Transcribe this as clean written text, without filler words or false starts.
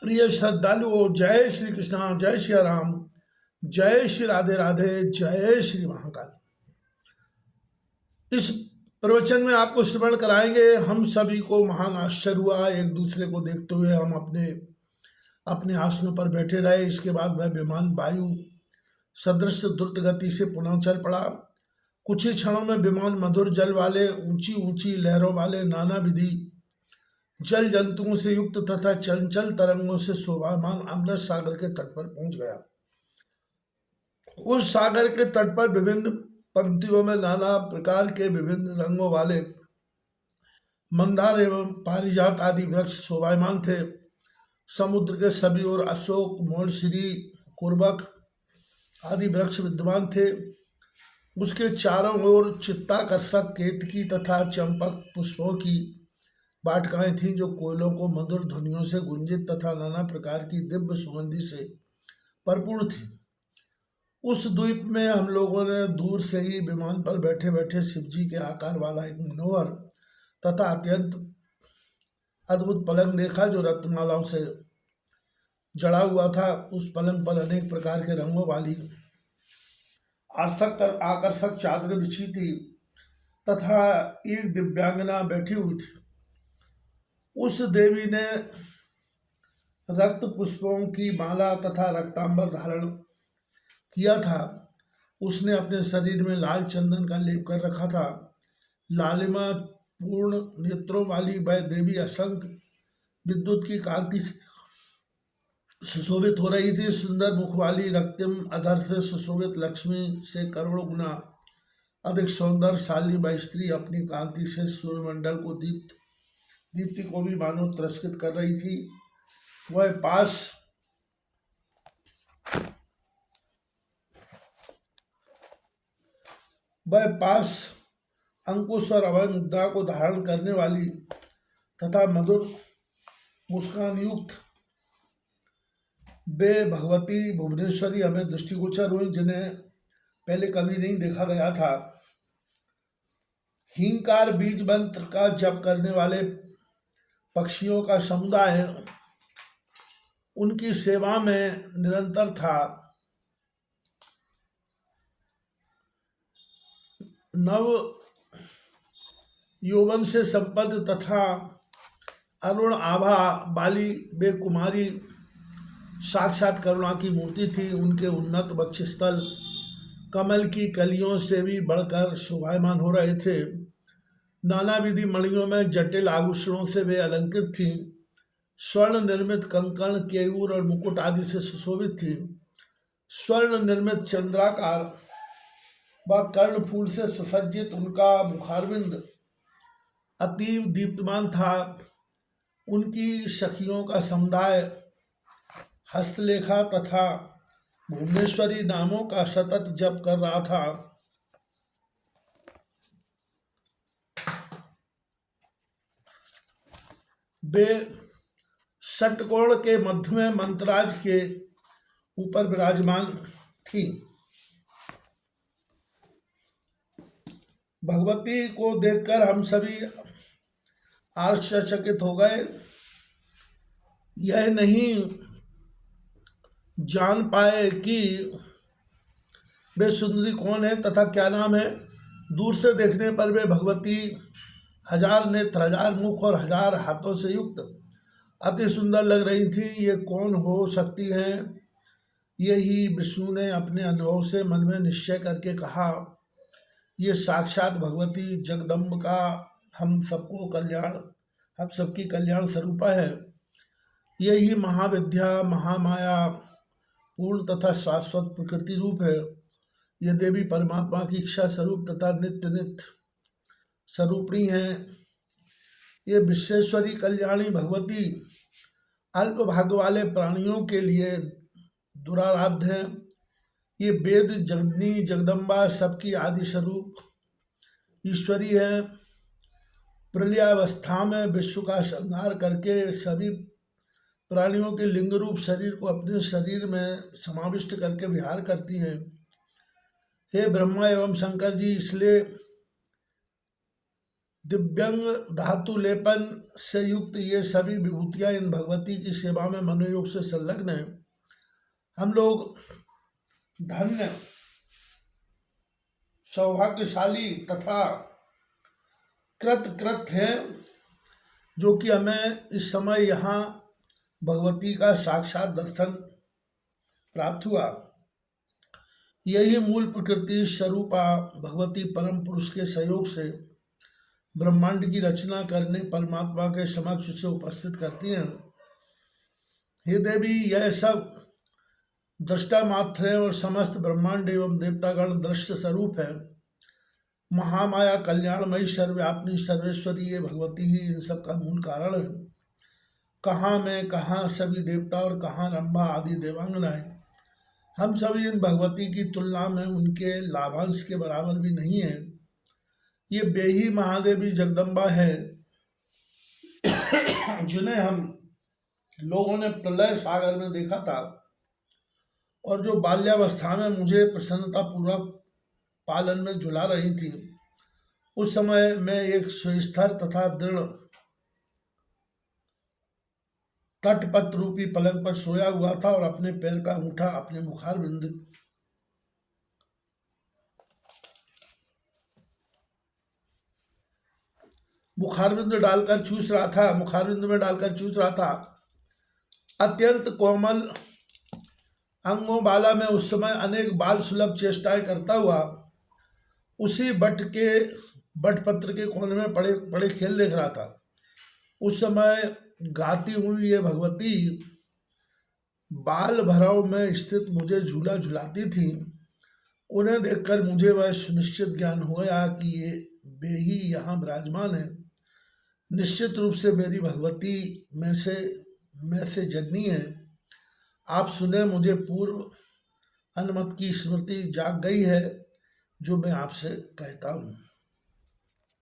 प्रिय श्रद्धालुओं, जय श्री कृष्णा, जय श्री राम, जय श्री राधे राधे, जय श्री महाकाल। इस प्रवचन में आपको श्रवण कराएंगे। हम सभी को महान आश्चर्य हुआ, एक दूसरे को देखते हुए हम अपने अपने आसनों पर बैठे रहे। इसके बाद वह विमान वायु सदृश द्रुत गति से पुनः चल पड़ा। कुछ ही क्षणों में विमान मधुर जल वाले, ऊंची ऊंची लहरों वाले, नाना विधि जल जंतुओं से युक्त तथा चंचल तरंगों से शोभामान अमृत सागर के तट पर पहुंच गया। उस सागर के तट पर विभिन्न पंक्तियों में नाना प्रकार के विभिन्न रंगों वाले मंदार एवं पारिजात आदि वृक्ष शोभायमान थे। समुद्र के सभी ओर अशोक, मोलश्री, कुर्बक आदि वृक्ष विद्यमान थे। उसके चारों ओर चित्ताकर्षक केतकी तथा चंपक पुष्पों की वाटिकाएं थीं, जो कोयलों को मधुर ध्वनियों से गुंजित तथा नाना प्रकार की दिव्य सुगंधि से परिपूर्ण थी। उस द्वीप में हम लोगों ने दूर से ही विमान पर बैठे बैठे शिव जी के आकार वाला एक मनोहर तथा अत्यंत अद्भुत पलंग देखा, जो रत्नमालाओं से जड़ा हुआ था। उस पलंग पर अनेक प्रकार के रंगों वाली आकर्षक चादरें बिछी थी तथा एक दिव्यांगना बैठी हुई थी। उस देवी ने रक्त पुष्पों की माला तथा रक्तांबर धारण किया था। उसने अपने शरीर में लाल चंदन का लेप कर रखा था। लालिमा पूर्ण नेत्रों वाली वह देवी असंख्य विद्युत की कांति से सुशोभित हो रही थी। सुंदर मुख वाली रक्तिम अधर से सुशोभित लक्ष्मी से करोड़ों गुना अधिक सौंदर्यशाली वह स्त्री अपनी कांति से सूर्यमंडल को दीप्ति को भी मानो तिरस्कृत कर रही थी। वह पास अंकुश और अभय मुद्रा को धारण करने वाली तथा मधुर मुस्कान युक्त वे भगवती भुवनेश्वरी हमें दृष्टिगोचर हुई, जिन्हें पहले कभी नहीं देखा गया था। हींकार बीज मंत्र का जप करने वाले पक्षियों का समुदाय उनकी सेवा में निरंतर था। नव यौवन से संपन्न तथा अरुण आभा वाली वे कुमारी साक्षात करुणा की मूर्ति थी। उनके उन्नत वक्षस्थल कमल की कलियों से भी बढ़कर शोभायमान हो रहे थे। नाना विधि मणियों में जटिल आभूषणों से वे अलंकृत थीं। स्वर्ण निर्मित कंकण, केयूर और मुकुट आदि से सुशोभित थी। स्वर्ण निर्मित चंद्राकार व कर्णफूल से सुसज्जित उनका मुखारविंद अतीव दीप्तमान था। उनकी सखियों का समुदाय हस्तलेखा तथा भुवनेश्वरी नामों का सतत जप कर रहा था। वे षटकोण के मध्य में मंत्राज के ऊपर विराजमान थी। भगवती को देखकर हम सभी आश्चर्यचकित हो गए। यह नहीं जान पाए कि वे सुंदरी कौन है तथा क्या नाम है। दूर से देखने पर वे भगवती हजार नेत्र, हजार मुख और हजार हाथों से युक्त अति सुंदर लग रही थी। ये कौन हो सकती हैं? यही विष्णु ने अपने अनुभव से मन में निश्चय करके कहा, ये साक्षात भगवती जगदम्बिका हम सबकी कल्याण स्वरूपा है। यही महाविद्या, महामाया, पूर्ण तथा शाश्वत प्रकृति रूप है। यह देवी परमात्मा की इच्छा स्वरूप तथा नित्य नित्य स्वरूपिणी है। ये विश्वेश्वरी कल्याणी भगवती अल्प भाग वाले प्राणियों के लिए दुराराध्य है। ये वेद जगनी जगदम्बा सबकी आदि स्वरूप ईश्वरी है। प्रलयावस्था में विश्व का संहार करके सभी प्राणियों के लिंग रूप शरीर को अपने शरीर में समाविष्ट करके विहार करती हैं। हे ब्रह्मा एवं शंकर जी, इसलिए दिव्यंग धातु लेपन से युक्त ये सभी विभूतियां इन भगवती की सेवा में मनोयोग से संलग्न हैं। हम लोग धन्य, सौभाग्यशाली तथा कृत हैं जो कि हमें इस समय यहाँ भगवती का साक्षात दर्शन प्राप्त हुआ। यही मूल प्रकृति स्वरूपा भगवती परम पुरुष के सहयोग से ब्रह्मांड की रचना करने परमात्मा के समक्ष उसे उपस्थित करती हैं। हे देवी, यह सब दृष्टा मात्र है और समस्त ब्रह्मांड एवं देवतागण दृश्य स्वरूप है। महामाया कल्याणमयी सर्वव्यापिनी सर्वेश्वरी ये भगवती ही इन सब का मूल कारण है। कहाँ मैं, कहाँ सभी देवता और कहाँ रंभा आदि देवांगनाएं, हम सभी इन भगवती की तुलना में उनके लाभांश के बराबर भी नहीं है। ये बेही महादेवी जगदम्बा है जिन्हें हम लोगों ने प्रलय सागर में देखा था और जो बाल्यावस्था में मुझे प्रसन्नता पूर्वक पालन में झुला रही थी। उस समय मैं एक सुस्थिर तथा दृढ़ तटपथ रूपी पलंग पर सोया हुआ था और अपने पैर का अंगूठा अपने मुखारबिंद डालकर चूस रहा था, मुखारबिंद में डालकर चूस रहा था। अत्यंत कोमल अंगों वाला मैं उस समय अनेक बाल सुलभ चेष्टाएं करता हुआ उसी बटपत्र के कोने में पड़े पड़े खेल देख रहा था। उस समय गाती हुई ये भगवती बाल भराव में स्थित मुझे झूला झुलाती थी। उन्हें देखकर मुझे वह सुनिश्चित ज्ञान हो गया कि ये वे ही यहाँ विराजमान है। निश्चित रूप से मेरी भगवती में से जननी है। आप सुने, मुझे पूर्व अनुमत की स्मृति जाग गई है जो मैं आपसे कहता हूँ।